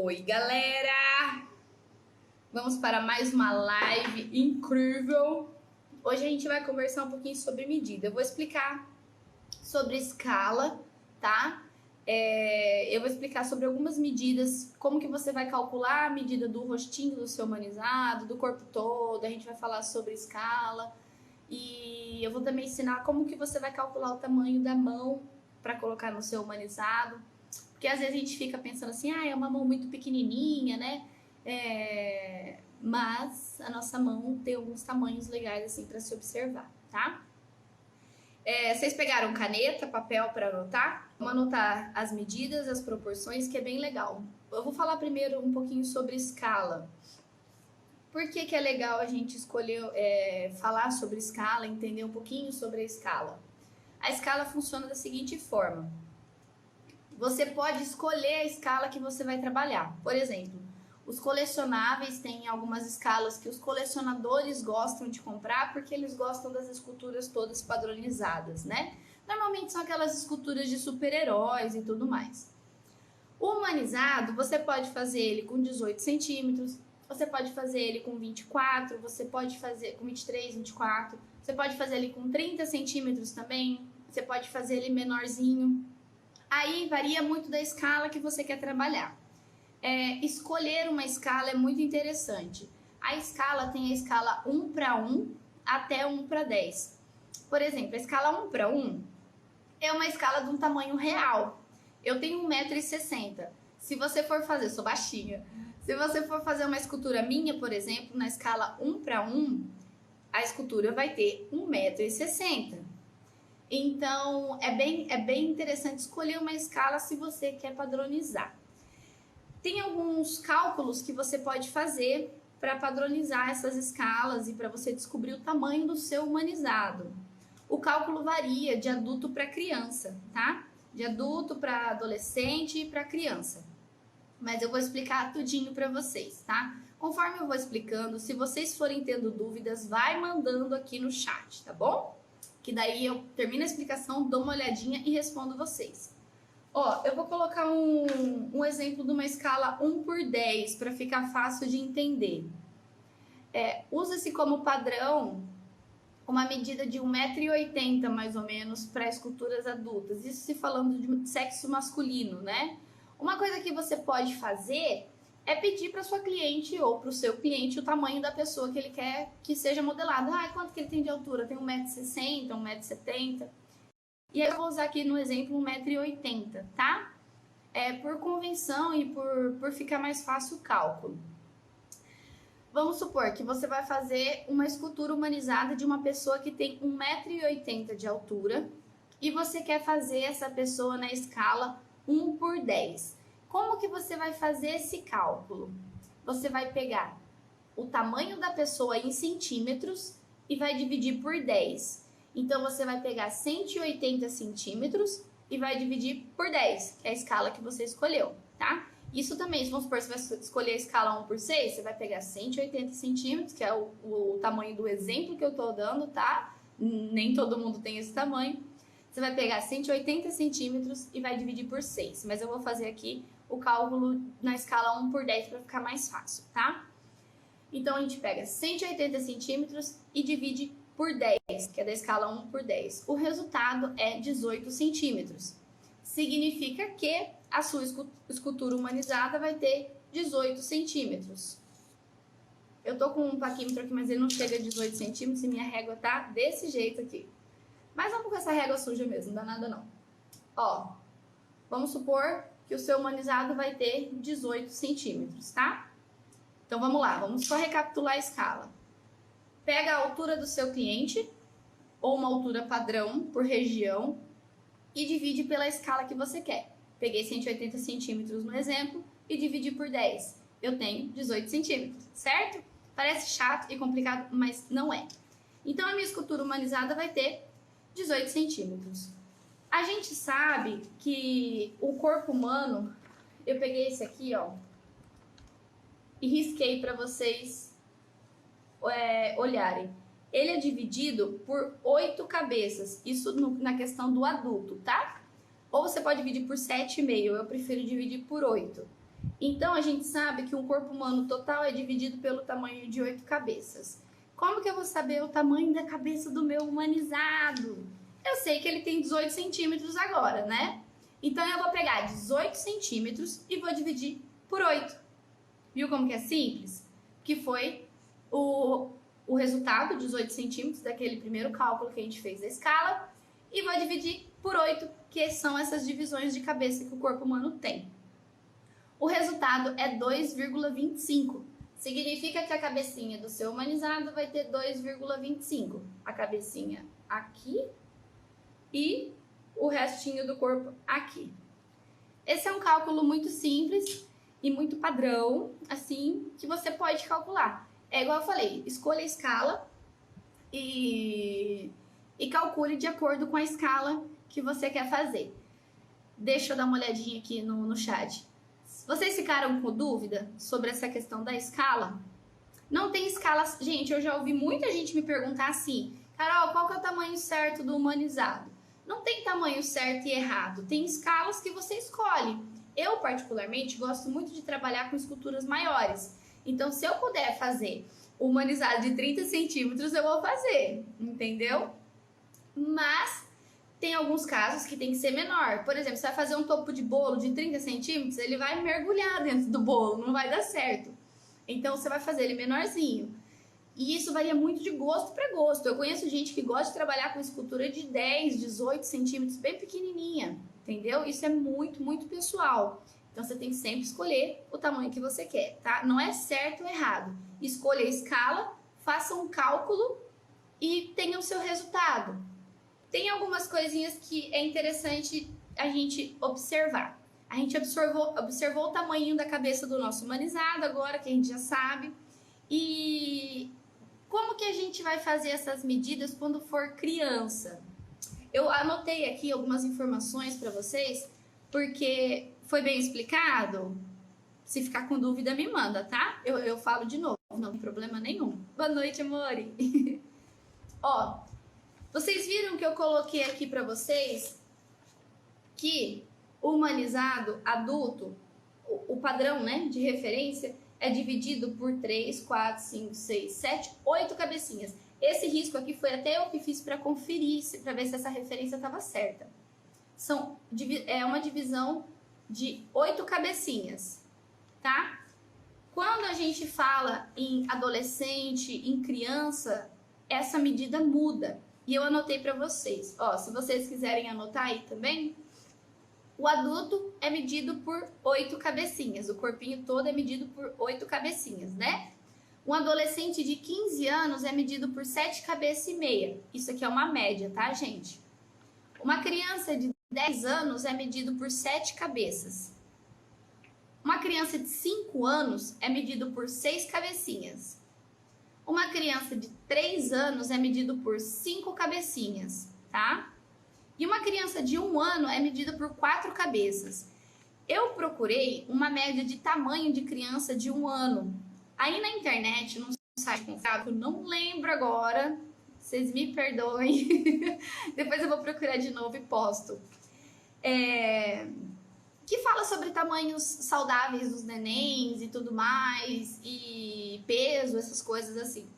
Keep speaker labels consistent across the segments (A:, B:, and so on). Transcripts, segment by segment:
A: Oi, galera! Vamos para mais uma live incrível. Hoje a gente vai conversar um pouquinho sobre medida. Eu vou explicar sobre escala, tá? Eu vou explicar sobre algumas medidas, como que você vai calcular a medida do rostinho do seu humanizado, do corpo todo. A gente vai falar sobre escala e eu vou também ensinar como que você vai calcular o tamanho da mão para colocar no seu humanizado. Porque às vezes a gente fica pensando assim, é uma mão muito pequenininha, né? Mas a nossa mão tem alguns tamanhos legais assim para se observar, tá? Vocês pegaram caneta, papel para anotar? Vamos anotar as medidas, as proporções, que é bem legal. Eu vou falar primeiro um pouquinho sobre escala. Por que é legal a gente escolher falar sobre escala, entender um pouquinho sobre a escala? A escala funciona da seguinte forma. Você pode escolher a escala que você vai trabalhar. Por exemplo, os colecionáveis têm algumas escalas que os colecionadores gostam de comprar porque eles gostam das esculturas todas padronizadas, né? Normalmente são aquelas esculturas de super-heróis e tudo mais. O humanizado, você pode fazer ele com 18 centímetros, você pode fazer ele com 24, você pode fazer com 23, 24, você pode fazer ele com 30 centímetros também, você pode fazer ele menorzinho. Aí varia muito da escala que você quer trabalhar. Escolher uma escala é muito interessante. A escala tem a escala 1:1 até 1:10. Por exemplo, a escala 1:1 é uma escala de um tamanho real. Eu tenho 1,60 m. Se você for fazer, sou baixinha. Se você for fazer uma escultura minha, por exemplo, na escala 1:1, a escultura vai ter 1,60 m. Então, é bem interessante escolher uma escala se você quer padronizar. Tem alguns cálculos que você pode fazer para padronizar essas escalas e para você descobrir o tamanho do seu humanizado. O cálculo varia de adulto para criança, tá? De adulto para adolescente e para criança. Mas eu vou explicar tudinho para vocês, tá? Conforme eu vou explicando, se vocês forem tendo dúvidas, vai mandando aqui no chat, tá bom? Que daí eu termino a explicação, dou uma olhadinha e respondo vocês. Eu vou colocar um exemplo de uma escala 1:10 para ficar fácil de entender. Usa-se como padrão uma medida de 1,80 m mais ou menos para esculturas adultas. Isso se falando de sexo masculino, né? Uma coisa que você pode fazer é pedir para sua cliente ou para o seu cliente o tamanho da pessoa que ele quer que seja modelado. Quanto que ele tem de altura? Tem 1,60 m, 1,70 m. E aí eu vou usar aqui no exemplo 1,80 m, tá? Por convenção e por ficar mais fácil o cálculo. Vamos supor que você vai fazer uma escultura humanizada de uma pessoa que tem 1,80 m de altura e você quer fazer essa pessoa na escala 1:10. Como que você vai fazer esse cálculo? Você vai pegar o tamanho da pessoa em centímetros e vai dividir por 10. Então, você vai pegar 180 centímetros e vai dividir por 10, que é a escala que você escolheu, tá? Isso também, vamos supor, você vai escolher a escala 1:6, você vai pegar 180 centímetros, que é o tamanho do exemplo que eu tô dando, tá? Nem todo mundo tem esse tamanho. Você vai pegar 180 centímetros e vai dividir por 6, mas eu vou fazer aqui o cálculo na escala 1:10 para ficar mais fácil, tá? Então, a gente pega 180 centímetros e divide por 10, que é da escala 1:10. O resultado é 18 centímetros. Significa que a sua escultura humanizada vai ter 18 centímetros. Eu tô com um paquímetro aqui, mas ele não chega a 18 centímetros e minha régua tá desse jeito aqui. Mas vamos com essa régua suja mesmo, não dá nada não. Vamos supor que o seu humanizado vai ter 18 centímetros, tá? Então vamos lá, vamos só recapitular a escala. Pega a altura do seu cliente, ou uma altura padrão por região, e divide pela escala que você quer. Peguei 180 centímetros no exemplo e dividi por 10. Eu tenho 18 centímetros, certo? Parece chato e complicado, mas não é. Então a minha escultura humanizada vai ter 18 centímetros. A gente sabe que o corpo humano, eu peguei esse aqui, e risquei para vocês olharem. Ele é dividido por 8 cabeças, isso na questão do adulto, tá? Ou você pode dividir por 7,5, eu prefiro dividir por 8. Então, a gente sabe que um corpo humano total é dividido pelo tamanho de 8 cabeças. Como que eu vou saber o tamanho da cabeça do meu humanizado? Eu sei que ele tem 18 centímetros agora, né? Então, eu vou pegar 18 centímetros e vou dividir por 8. Viu como que é simples? Que foi o resultado, 18 centímetros, daquele primeiro cálculo que a gente fez da escala. E vou dividir por 8, que são essas divisões de cabeça que o corpo humano tem. O resultado é 2,25. Significa que a cabecinha do seu humanizado vai ter 2,25. A cabecinha aqui e o restinho do corpo aqui. Esse é um cálculo muito simples e muito padrão, assim, que você pode calcular. É igual eu falei, escolha a escala e calcule de acordo com a escala que você quer fazer. Deixa eu dar uma olhadinha aqui no chat. Vocês ficaram com dúvida sobre essa questão da escala? Não tem escala... Gente, eu já ouvi muita gente me perguntar assim, Carol, qual que é o tamanho certo do humanizado? Não tem tamanho certo e errado, tem escalas que você escolhe. Eu, particularmente, gosto muito de trabalhar com esculturas maiores. Então, se eu puder fazer o humanizado de 30 centímetros, eu vou fazer, entendeu? Mas tem alguns casos que tem que ser menor. Por exemplo, você vai fazer um topo de bolo de 30 centímetros, ele vai mergulhar dentro do bolo, não vai dar certo. Então, você vai fazer ele menorzinho. E isso varia muito de gosto para gosto. Eu conheço gente que gosta de trabalhar com escultura de 10, 18 centímetros, bem pequenininha, entendeu? Isso é muito, muito pessoal. Então, você tem que sempre escolher o tamanho que você quer, tá? Não é certo ou errado. Escolha a escala, faça um cálculo e tenha o seu resultado. Tem algumas coisinhas que é interessante a gente observar. A gente observou o tamanho da cabeça do nosso humanizado, agora que a gente já sabe. E como que a gente vai fazer essas medidas quando for criança? Eu anotei aqui algumas informações para vocês, porque foi bem explicado. Se ficar com dúvida, me manda, tá? Eu falo de novo, não tem problema nenhum. Boa noite, amore. Ó, vocês viram que eu coloquei aqui para vocês que o humanizado adulto, o padrão, né, de referência, é dividido por 3, 4, 5, 6, 7, 8 cabecinhas. Esse risco aqui foi até eu que fiz para conferir, para ver se essa referência estava certa. É uma divisão de 8 cabecinhas, tá? Quando a gente fala em adolescente, em criança, essa medida muda. E eu anotei para vocês. Ó, se vocês quiserem anotar aí também, o adulto é medido por 8 cabecinhas. O corpinho todo é medido por 8 cabecinhas, né? Um adolescente de 15 anos é medido por 7 cabeças e meia. Isso aqui é uma média, tá, gente? Uma criança de 10 anos é medido por 7 cabeças. Uma criança de 5 anos é medido por 6 cabecinhas. Uma criança de 3 anos é medido por 5 cabecinhas, tá? E uma criança de 1 ano é medida por 4 cabeças. Eu procurei uma média de tamanho de criança de 1 ano. Aí na internet, num site confiável, não lembro agora, vocês me perdoem. Depois eu vou procurar de novo e posto. Que fala sobre tamanhos saudáveis dos nenéns e tudo mais, e peso, essas coisas assim.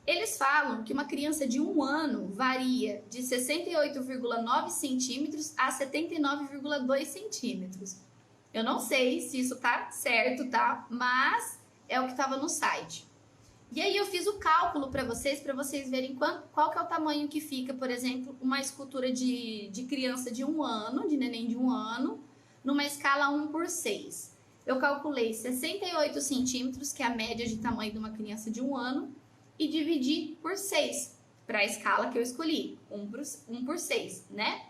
A: Eles falam que uma criança de 1 ano varia de 68,9 centímetros a 79,2 centímetros. Eu não sei se isso tá certo, tá? Mas é o que estava no site. E aí eu fiz o cálculo para vocês verem qual que é o tamanho que fica, por exemplo, uma escultura de criança de 1 ano, de neném de 1 ano, numa escala 1/6. Eu calculei 68 centímetros, que é a média de tamanho de uma criança de 1 ano, e dividi por 6, para a escala que eu escolhi, 1/6, né?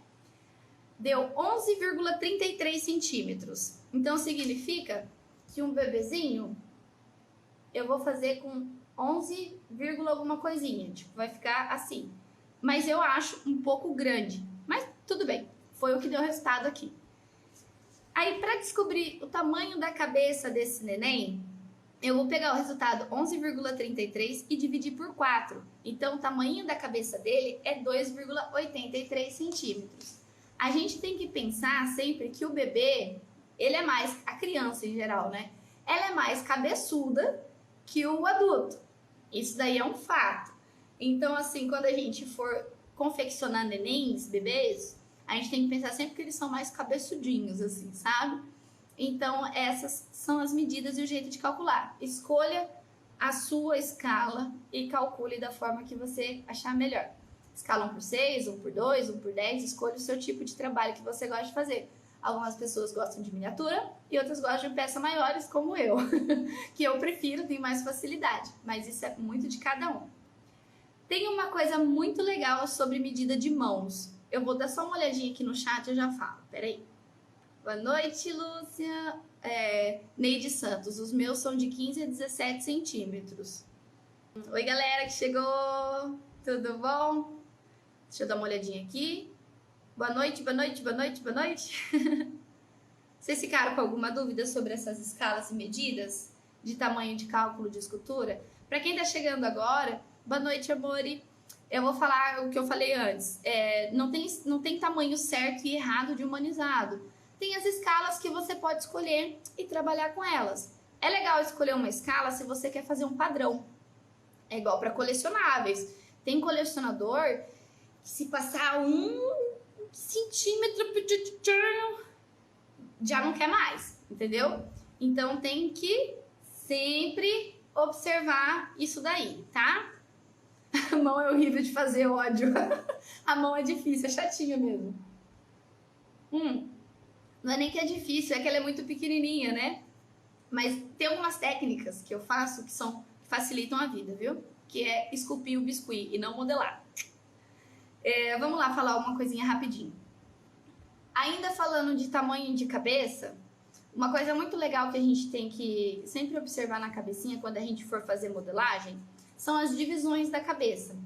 A: Deu 11,33 centímetros. Então, significa que um bebezinho, eu vou fazer com 11, alguma coisinha, tipo, vai ficar assim. Mas eu acho um pouco grande, mas tudo bem, foi o que deu resultado aqui. Aí, para descobrir o tamanho da cabeça desse neném, eu vou pegar o resultado 11,33 e dividir por 4. Então, o tamanho da cabeça dele é 2,83 centímetros. A gente tem que pensar sempre que o bebê, ele é mais, a criança em geral, né? ela é mais cabeçuda que o adulto. Isso daí é um fato. Então, assim, quando a gente for confeccionar nenéns, bebês, a gente tem que pensar sempre que eles são mais cabeçudinhos, assim, sabe? Então, essas são as medidas e o jeito de calcular. Escolha a sua escala e calcule da forma que você achar melhor. Escala 1/6, 1/2, 1/10, escolha o seu tipo de trabalho que você gosta de fazer. Algumas pessoas gostam de miniatura e outras gostam de peças maiores, como eu, que eu prefiro, tenho mais facilidade, mas isso é muito de cada um. Tem uma coisa muito legal sobre medida de mãos. Eu vou dar só uma olhadinha aqui no chat e eu já falo. Peraí. Boa noite, Lúcia. Neide Santos. Os meus são de 15 a 17 centímetros. Oi, galera que chegou. Tudo bom? Deixa eu dar uma olhadinha aqui. Boa noite, boa noite, boa noite, boa noite. Vocês ficaram com alguma dúvida sobre essas escalas e medidas de tamanho de cálculo de escultura? Para quem está chegando agora, boa noite, amore. Eu vou falar o que eu falei antes. Não tem tamanho certo e errado de humanizado. Tem as escalas que você pode escolher e trabalhar com elas. É legal escolher uma escala se você quer fazer um padrão. É igual para colecionáveis. Tem colecionador que se passar 1 centímetro já não quer mais, entendeu? Então tem que sempre observar isso daí, tá? A mão é horrível de fazer, ódio. A mão é difícil, é chatinho mesmo. Não é nem que é difícil, é que ela é muito pequenininha, né? Mas tem algumas técnicas que eu faço que facilitam a vida, viu? Que é esculpir o biscuit e não modelar. Vamos lá falar uma coisinha rapidinho. Ainda falando de tamanho de cabeça, uma coisa muito legal que a gente tem que sempre observar na cabecinha quando a gente for fazer modelagem são as divisões da cabeça.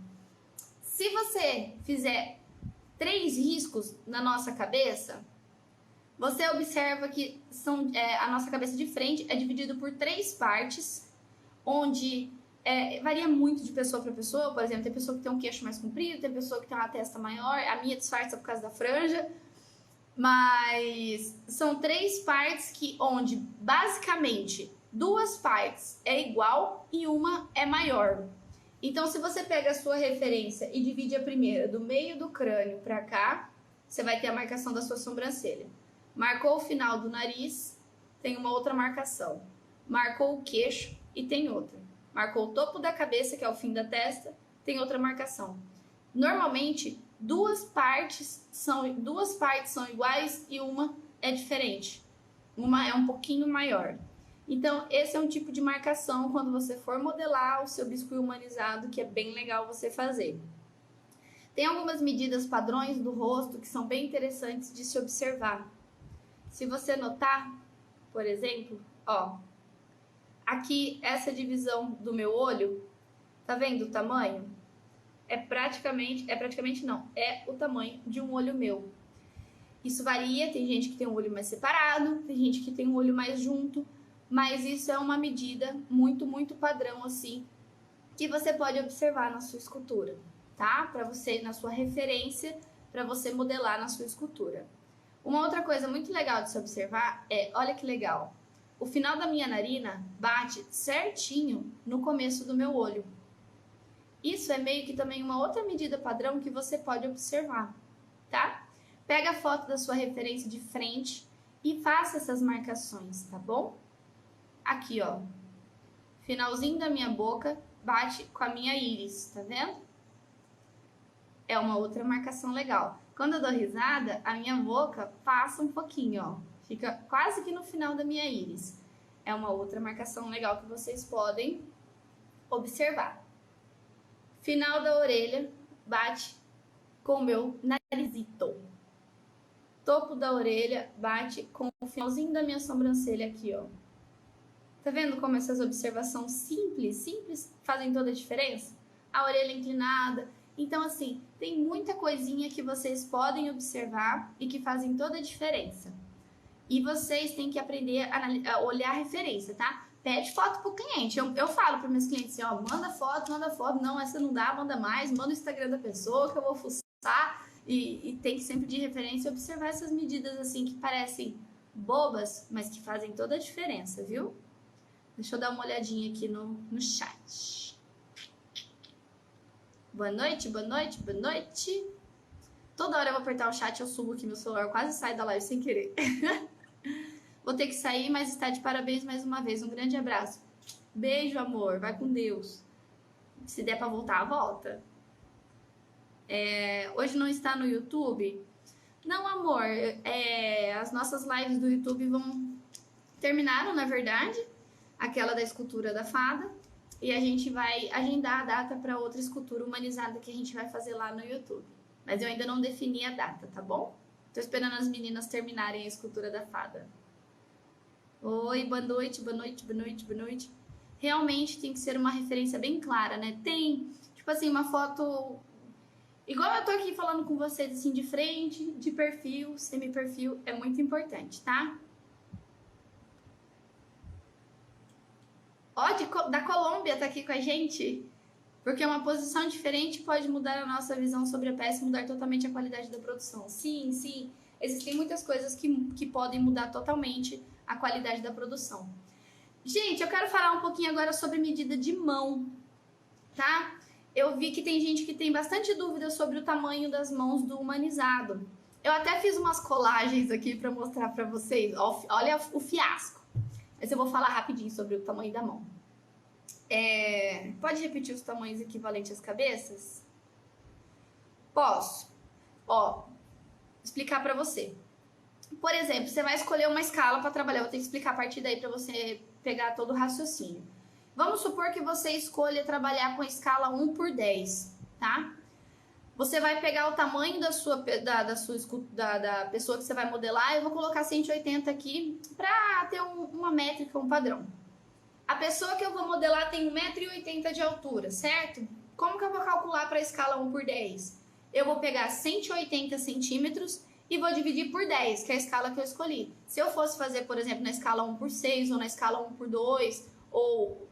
A: Se você fizer 3 riscos na nossa cabeça, você observa que a nossa cabeça de frente é dividida por 3 partes, onde varia muito de pessoa para pessoa. Por exemplo, tem pessoa que tem um queixo mais comprido, tem pessoa que tem uma testa maior, a minha disfarça por causa da franja. Mas são 3 partes onde basicamente 2 partes é igual e uma é maior. Então, se você pega a sua referência e divide a primeira do meio do crânio para cá, você vai ter a marcação da sua sobrancelha. Marcou o final do nariz, tem uma outra marcação. Marcou o queixo e tem outra. Marcou o topo da cabeça, que é o fim da testa, tem outra marcação. Normalmente, 2 partes são iguais e uma é diferente. Uma é um pouquinho maior. Então, esse é um tipo de marcação quando você for modelar o seu biscuit humanizado, que é bem legal você fazer. Tem algumas medidas padrões do rosto que são bem interessantes de se observar. Se você notar, por exemplo, ó, aqui essa divisão do meu olho, tá vendo o tamanho? É o tamanho de um olho meu. Isso varia, tem gente que tem um olho mais separado, tem gente que tem um olho mais junto, mas isso é uma medida muito, muito padrão, assim, que você pode observar na sua escultura, tá? Para você, na sua referência, para você modelar na sua escultura. Uma outra coisa muito legal de se observar olha que legal, o final da minha narina bate certinho no começo do meu olho. Isso é meio que também uma outra medida padrão que você pode observar, tá? Pega a foto da sua referência de frente e faça essas marcações, tá bom? Aqui, ó. Finalzinho da minha boca bate com a minha íris, tá vendo? É uma outra marcação legal. Quando eu dou risada, a minha boca passa um pouquinho, ó. Fica quase que no final da minha íris. É uma outra marcação legal que vocês podem observar. Final da orelha bate com o meu narizito. Topo da orelha bate com o finalzinho da minha sobrancelha aqui, ó. Tá vendo como essas observações simples fazem toda a diferença? A orelha inclinada. Então, assim, tem muita coisinha que vocês podem observar e que fazem toda a diferença. E vocês têm que aprender a olhar a referência, tá? Pede foto pro cliente. Eu falo para meus clientes assim, ó, manda foto. Não, essa não dá, manda mais. Manda o Instagram da pessoa que eu vou fuçar. E tem que sempre de referência observar essas medidas assim que parecem bobas, mas que fazem toda a diferença, viu? Deixa eu dar uma olhadinha aqui no chat. Boa noite, boa noite, boa noite. Toda hora eu vou apertar o chat, eu subo aqui meu celular, quase sai da live sem querer. Vou ter que sair, mas está de parabéns mais uma vez. Um grande abraço. Beijo, amor. Vai com Deus. Se der pra voltar, volta. Hoje não está no YouTube? Não, amor. As nossas lives do YouTube terminaram, na verdade. Aquela da escultura da fada. E a gente vai agendar a data para outra escultura humanizada que a gente vai fazer lá no YouTube. Mas eu ainda não defini a data, tá bom? Tô esperando as meninas terminarem a escultura da fada. Oi, boa noite, boa noite, boa noite, boa noite. Realmente tem que ser uma referência bem clara, né? Tem, tipo assim, uma foto... Igual eu tô aqui falando com vocês, assim, de frente, de perfil, semi-perfil, é muito importante, tá? Ó, da Colômbia tá aqui com a gente. Porque uma posição diferente pode mudar a nossa visão sobre a peça e mudar totalmente a qualidade da produção. Sim, sim. Existem muitas coisas que podem mudar totalmente a qualidade da produção. Gente, eu quero falar um pouquinho agora sobre medida de mão, tá? Eu vi que tem gente que tem bastante dúvida sobre o tamanho das mãos do humanizado. Eu até fiz umas colagens aqui para mostrar para vocês. Olha o fiasco. Mas eu vou falar rapidinho sobre o tamanho da mão. Pode repetir os tamanhos equivalentes às cabeças? Posso. Ó, explicar para você. Por exemplo, você vai escolher uma escala para trabalhar. Eu vou ter que explicar a partir daí para você pegar todo o raciocínio. Vamos supor que você escolha trabalhar com a escala 1/10, tá? Você vai pegar o tamanho da pessoa que você vai modelar. Eu vou colocar 180 aqui para ter uma métrica, um padrão. A pessoa que eu vou modelar tem 1,80 m de altura, certo? Como que eu vou calcular para a escala 1/10? Eu vou pegar 180 centímetros e vou dividir por 10, que é a escala que eu escolhi. Se eu fosse fazer, por exemplo, na escala 1/6 ou na escala 1/2 ou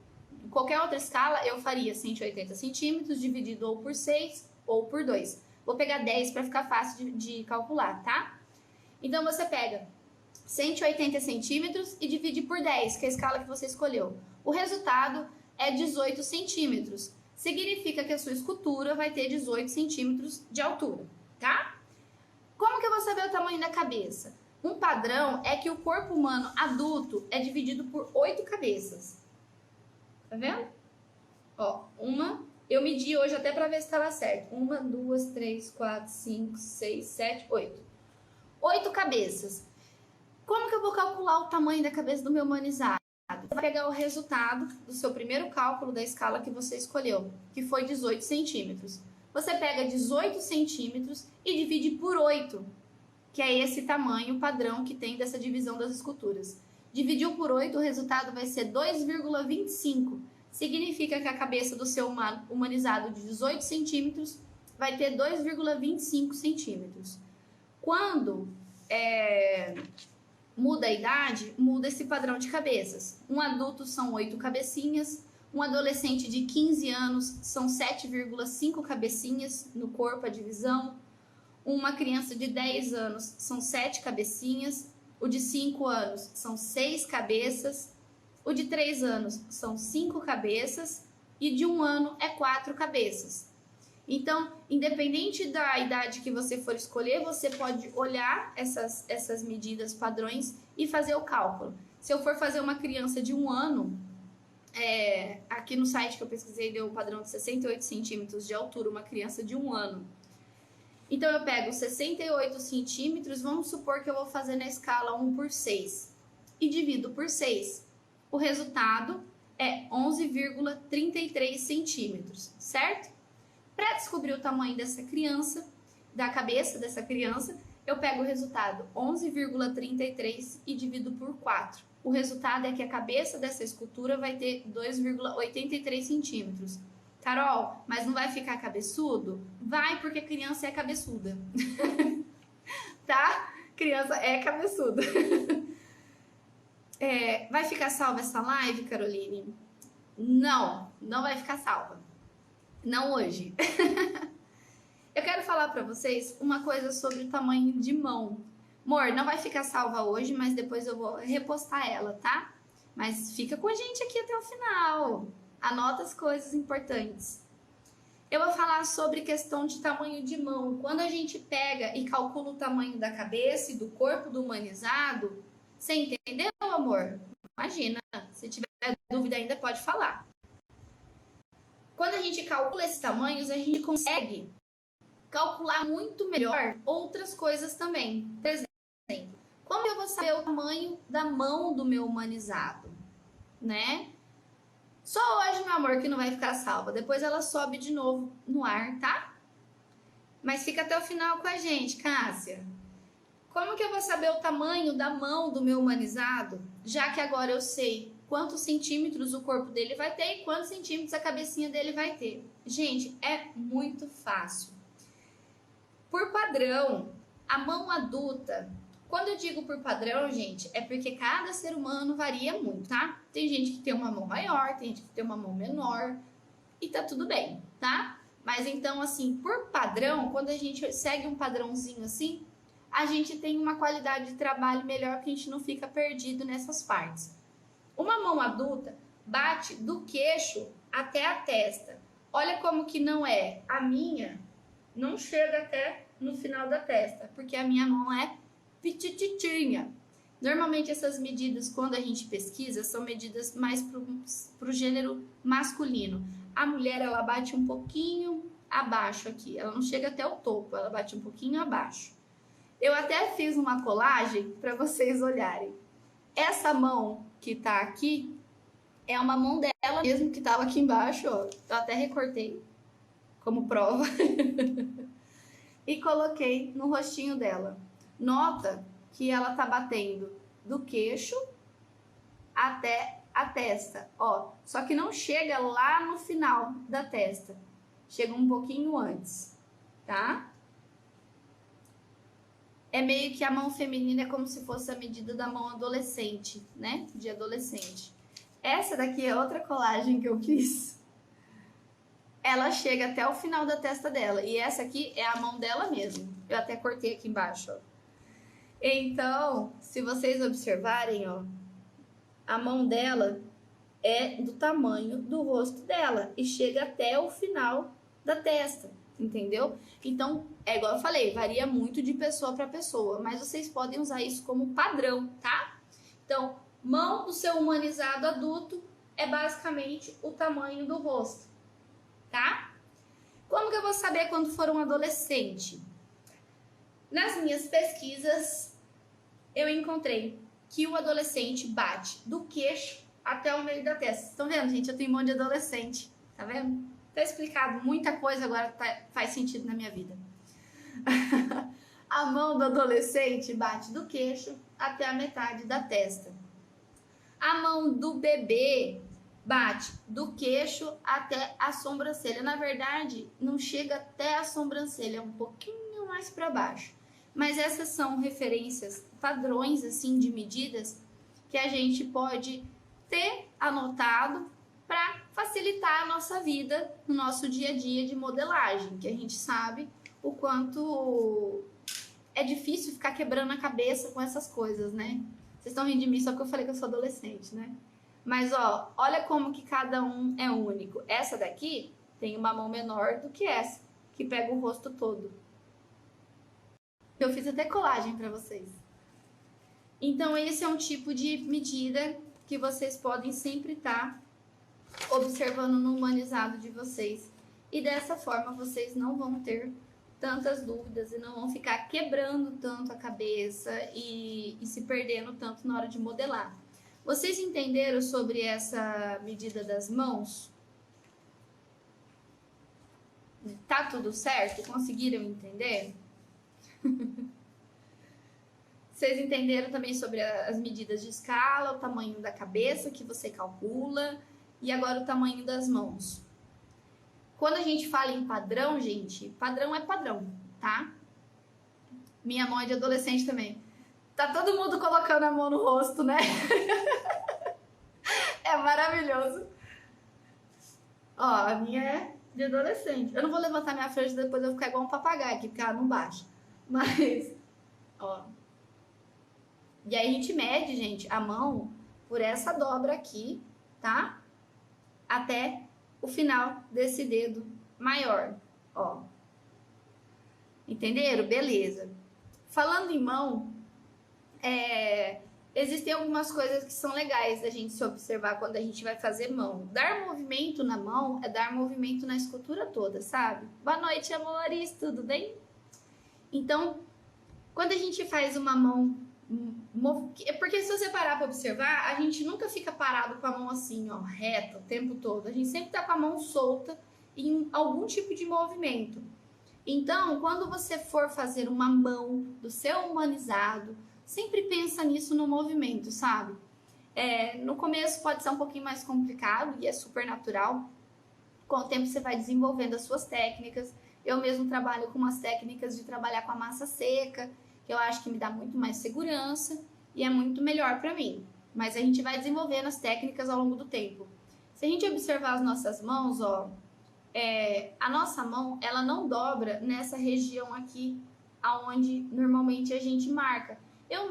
A: qualquer outra escala, eu faria 180 centímetros dividido ou por 6 ou por 2. Vou pegar 10 para ficar fácil de calcular, tá? Então, você pega 180 centímetros e divide por 10, que é a escala que você escolheu. O resultado é 18 centímetros. Significa que a sua escultura vai ter 18 centímetros de altura, tá? Como que eu vou saber o tamanho da cabeça? Um padrão é que o corpo humano adulto é dividido por 8 cabeças. Tá vendo? Ó, eu medi hoje até para ver se estava certo. 1, 2, 3, 4, 5, 6, 7, 8. 8 cabeças. Como que eu vou calcular o tamanho da cabeça do meu humanizado? Você vai pegar o resultado do seu primeiro cálculo da escala que você escolheu, que foi 18 centímetros. Você pega 18 centímetros e divide por 8, que é esse tamanho padrão que tem dessa divisão das esculturas. Dividiu por 8, o resultado vai ser 2,25. Significa que a cabeça do seu humanizado de 18 centímetros vai ter 2,25 centímetros. Quando muda a idade, muda esse padrão de cabeças. Um adulto são 8 cabecinhas, um adolescente de 15 anos são 7,5 cabecinhas no corpo, a divisão. Uma criança de 10 anos são 7 cabecinhas, o de 5 anos são 6 cabeças, o de 3 anos são 5 cabeças e de 1 ano é 4 cabeças. Então, independente da idade que você for escolher, você pode olhar essas medidas padrões e fazer o cálculo. Se eu for fazer uma criança de 1 ano, aqui no site que eu pesquisei deu o padrão de 68 centímetros de altura, uma criança de 1 ano. Então, eu pego 68 centímetros, vamos supor que eu vou fazer na escala 1/6 e divido por 6. O resultado é 11,33 centímetros, certo? Para descobrir o tamanho dessa criança, da cabeça dessa criança, eu pego o resultado 11,33 e divido por 4. O resultado é que a cabeça dessa escultura vai ter 2,83 centímetros. Carol, mas não vai ficar cabeçudo? Vai, porque criança é cabeçuda. Tá? Criança é cabeçuda. Vai ficar salva essa live, Caroline? Não, não vai ficar salva. Não hoje. Eu quero falar pra vocês uma coisa sobre o tamanho de mão. Amor, não vai ficar salva hoje, mas depois eu vou repostar ela, tá? Mas fica com a gente aqui até o final. Anota as coisas importantes. Eu vou falar sobre questão de tamanho de mão. Quando a gente pega e calcula o tamanho da cabeça e do corpo do humanizado, você entendeu, amor? Imagina, se tiver dúvida ainda pode falar. Quando a gente calcula esses tamanhos, a gente consegue calcular muito melhor outras coisas também. Por exemplo, como eu vou saber o tamanho da mão do meu humanizado, né? Só hoje, meu amor, que não vai ficar salva. Depois ela sobe de novo no ar, tá? Mas fica até o final com a gente, Cássia. Como que eu vou saber o tamanho da mão do meu humanizado? Já que agora eu sei quantos centímetros o corpo dele vai ter e quantos centímetros a cabecinha dele vai ter. Gente, é muito fácil. Por padrão, a mão adulta, quando eu digo por padrão, gente, é porque cada ser humano varia muito, tá? Tem gente que tem uma mão maior, tem gente que tem uma mão menor e tá tudo bem, tá? Mas então, assim, por padrão, quando a gente segue um padrãozinho assim, a gente tem uma qualidade de trabalho melhor, porque a gente não fica perdido nessas partes. Uma mão adulta bate do queixo até a testa. Olha como que não é. A minha não chega até no final da testa, porque a minha mão é petititinha. Normalmente essas medidas, quando a gente pesquisa, são medidas mais para o gênero masculino. A mulher, ela bate um pouquinho abaixo aqui. Ela não chega até o topo, ela bate um pouquinho abaixo. Eu até fiz uma colagem para vocês olharem. Essa mão que tá aqui é uma mão dela mesmo que tava aqui embaixo, ó. Eu até recortei como prova e coloquei no rostinho dela. Nota que ela tá batendo do queixo até a testa, ó. Só que não chega lá no final da testa. Chega um pouquinho antes, tá? É meio que a mão feminina é como se fosse a medida da mão adolescente, né? De adolescente. Essa daqui é outra colagem que eu fiz. Ela chega até o final da testa dela. E essa aqui é a mão dela mesmo. Eu até cortei aqui embaixo, ó. Então, se vocês observarem, ó, a mão dela é do tamanho do rosto dela e chega até o final da testa, entendeu? Então, é igual eu falei, varia muito de pessoa para pessoa, mas vocês podem usar isso como padrão, tá? Então, mão do seu humanizado adulto é basicamente o tamanho do rosto, tá? Como que eu vou saber quando for um adolescente? Nas minhas pesquisas, eu encontrei que o adolescente bate do queixo até o meio da testa. Estão vendo, gente? Eu tenho um monte de adolescente, tá vendo? Tá explicado, muita coisa agora faz sentido na minha vida. A mão do adolescente bate do queixo até a metade da testa. A mão do bebê bate do queixo até a sobrancelha. Na verdade, não chega até a sobrancelha, é um pouquinho mais para baixo. Mas essas são referências, padrões assim de medidas que a gente pode ter anotado para facilitar a nossa vida no nosso dia a dia de modelagem, que a gente sabe o quanto é difícil ficar quebrando a cabeça com essas coisas, né? Vocês estão rindo de mim só porque eu falei que eu sou adolescente, né? Mas, ó, olha como que cada um é único. Essa daqui tem uma mão menor do que essa, que pega o rosto todo. Eu fiz até colagem para vocês. Então, esse é um tipo de medida que vocês podem sempre estar observando no humanizado de vocês. E dessa forma, vocês não vão ter tantas dúvidas e não vão ficar quebrando tanto a cabeça e se perdendo tanto na hora de modelar. Vocês entenderam sobre essa medida das mãos? Tá tudo certo? Conseguiram entender? Vocês entenderam também sobre as medidas de escala, o tamanho da cabeça que você calcula e agora o tamanho das mãos. Quando a gente fala em padrão, gente, padrão é padrão, tá? Minha mão é de adolescente também. Tá todo mundo colocando a mão no rosto, né? É maravilhoso. Ó, a minha é de adolescente. Eu não vou levantar minha frente, depois eu vou ficar igual um papagaio aqui, porque ela não baixa. Mas, ó. E aí a gente mede, gente, a mão por essa dobra aqui, tá? Até o final desse dedo maior, ó. Entenderam? Beleza. Falando em mão, existem algumas coisas que são legais da gente se observar quando a gente vai fazer mão. Dar movimento na mão é dar movimento na escultura toda, sabe? Boa noite, amores, tudo bem? Então, quando a gente faz uma mão... Porque se você parar para observar, a gente nunca fica parado com a mão assim, ó, reta o tempo todo. A gente sempre tá com a mão solta em algum tipo de movimento. Então, quando você for fazer uma mão do seu humanizado, sempre pensa nisso no movimento, sabe? No começo pode ser um pouquinho mais complicado e é super natural. Com o tempo você vai desenvolvendo as suas técnicas. Eu mesmo trabalho com umas técnicas de trabalhar com a massa seca, que eu acho que me dá muito mais segurança e é muito melhor para mim. Mas a gente vai desenvolvendo as técnicas ao longo do tempo. Se a gente observar as nossas mãos, ó, a nossa mão, ela não dobra nessa região aqui, aonde normalmente a gente marca. Eu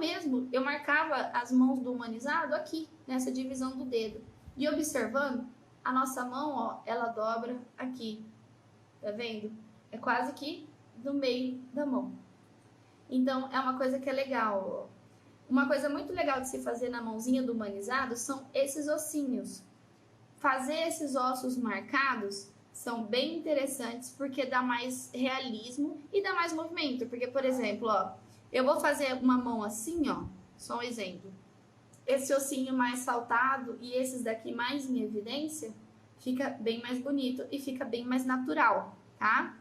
A: marcava as mãos do humanizado aqui, nessa divisão do dedo. E observando, a nossa mão, ó, ela dobra aqui, tá vendo? É quase que no meio da mão. Então, é uma coisa que é legal. Uma coisa muito legal de se fazer na mãozinha do humanizado são esses ossinhos. Fazer esses ossos marcados são bem interessantes porque dá mais realismo e dá mais movimento. Porque, por exemplo, ó, eu vou fazer uma mão assim, ó, só um exemplo. Esse ossinho mais saltado e esses daqui mais em evidência, fica bem mais bonito e fica bem mais natural, tá?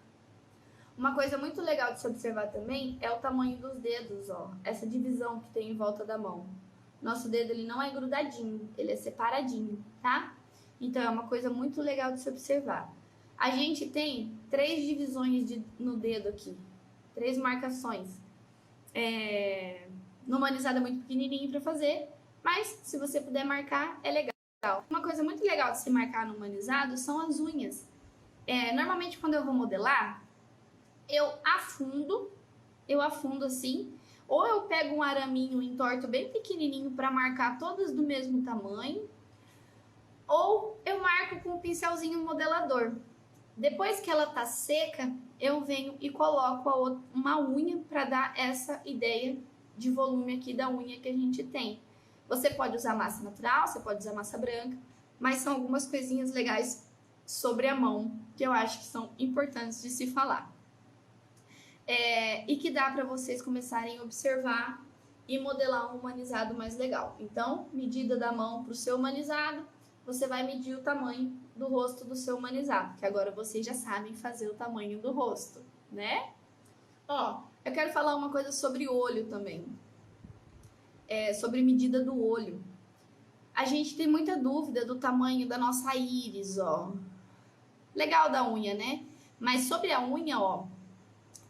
A: Uma coisa muito legal de se observar também é o tamanho dos dedos, ó. Essa divisão que tem em volta da mão. Nosso dedo, ele não é grudadinho, ele é separadinho, tá? Então, é uma coisa muito legal de se observar. A gente tem 3 divisões no dedo aqui. 3 marcações. No humanizado é muito pequenininho para fazer, mas se você puder marcar, é legal. Uma coisa muito legal de se marcar no humanizado são as unhas. Normalmente, quando eu vou modelar, eu afundo assim, ou eu pego um araminho entorto bem pequenininho para marcar todas do mesmo tamanho, ou eu marco com um pincelzinho modelador. Depois que ela tá seca, eu venho e coloco uma unha para dar essa ideia de volume aqui da unha que a gente tem. Você pode usar massa natural, você pode usar massa branca, mas são algumas coisinhas legais sobre a mão que eu acho que são importantes de se falar. E que dá para vocês começarem a observar e modelar um humanizado mais legal. Então, medida da mão para o seu humanizado, você vai medir o tamanho do rosto do seu humanizado, que agora vocês já sabem fazer o tamanho do rosto, né? Ó, eu quero falar uma coisa sobre olho também, sobre medida do olho. A gente tem muita dúvida do tamanho da nossa íris, ó. Legal da unha, né? Mas sobre a unha, ó,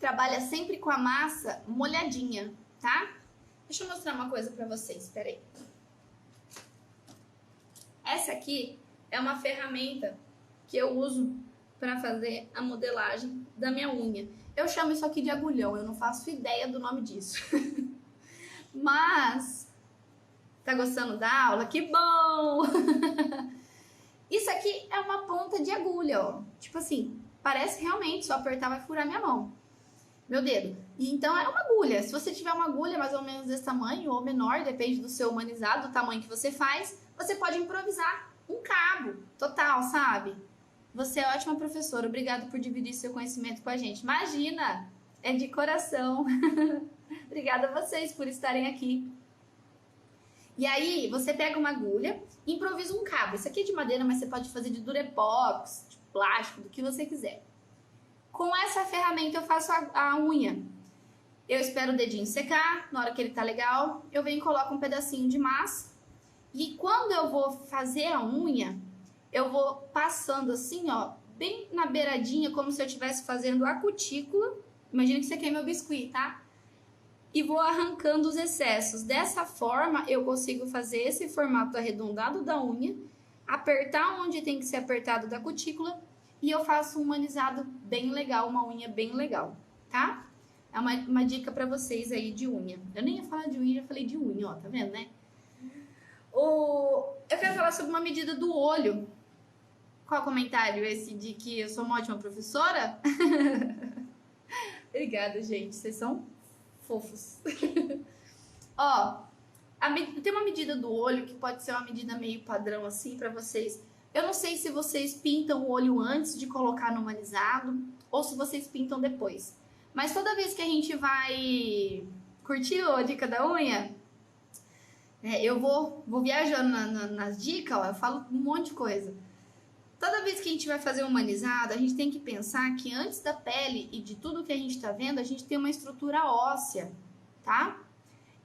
A: trabalha sempre com a massa molhadinha, tá? Deixa eu mostrar uma coisa pra vocês, peraí. Essa aqui é uma ferramenta que eu uso para fazer a modelagem da minha unha. Eu chamo isso aqui de agulhão, eu não faço ideia do nome disso. Mas, tá gostando da aula? Que bom! Isso aqui é uma ponta de agulha, ó. Tipo assim, parece realmente, só apertar vai furar minha mão. Meu dedo. E então é uma agulha. Se você tiver uma agulha mais ou menos desse tamanho ou menor, depende do seu humanizado, do tamanho que você faz, você pode improvisar um cabo total, sabe? Você é ótima professora. Obrigada por dividir seu conhecimento com a gente. Imagina! É de coração. Obrigada a vocês por estarem aqui. E aí, você pega uma agulha e improvisa um cabo. Esse aqui é de madeira, mas você pode fazer de durepox, de plástico, do que você quiser. Com essa ferramenta eu faço a unha. Eu espero o dedinho secar, na hora que ele tá legal, eu venho e coloco um pedacinho de massa. E quando eu vou fazer a unha, eu vou passando assim, ó, bem na beiradinha, como se eu estivesse fazendo a cutícula. Imagina que você quer meu biscuit, tá? E vou arrancando os excessos. Dessa forma, eu consigo fazer esse formato arredondado da unha, apertar onde tem que ser apertado da cutícula, e eu faço um humanizado bem legal, uma unha bem legal, tá? É uma dica pra vocês aí de unha. Eu nem ia falar de unha, já falei de unha, ó, tá vendo, né? Eu quero falar sobre uma medida do olho. Qual comentário? Esse de que eu sou uma ótima professora? Obrigada, gente. Vocês são fofos. Ó, tem uma medida do olho que pode ser uma medida meio padrão assim pra vocês. Eu não sei se vocês pintam o olho antes de colocar no humanizado ou se vocês pintam depois. Mas toda vez que a gente vai curtir a dica da unha, eu vou viajando nas dicas, ó, eu falo um monte de coisa. Toda vez que a gente vai fazer humanizado, a gente tem que pensar que antes da pele e de tudo que a gente tá vendo, a gente tem uma estrutura óssea, tá?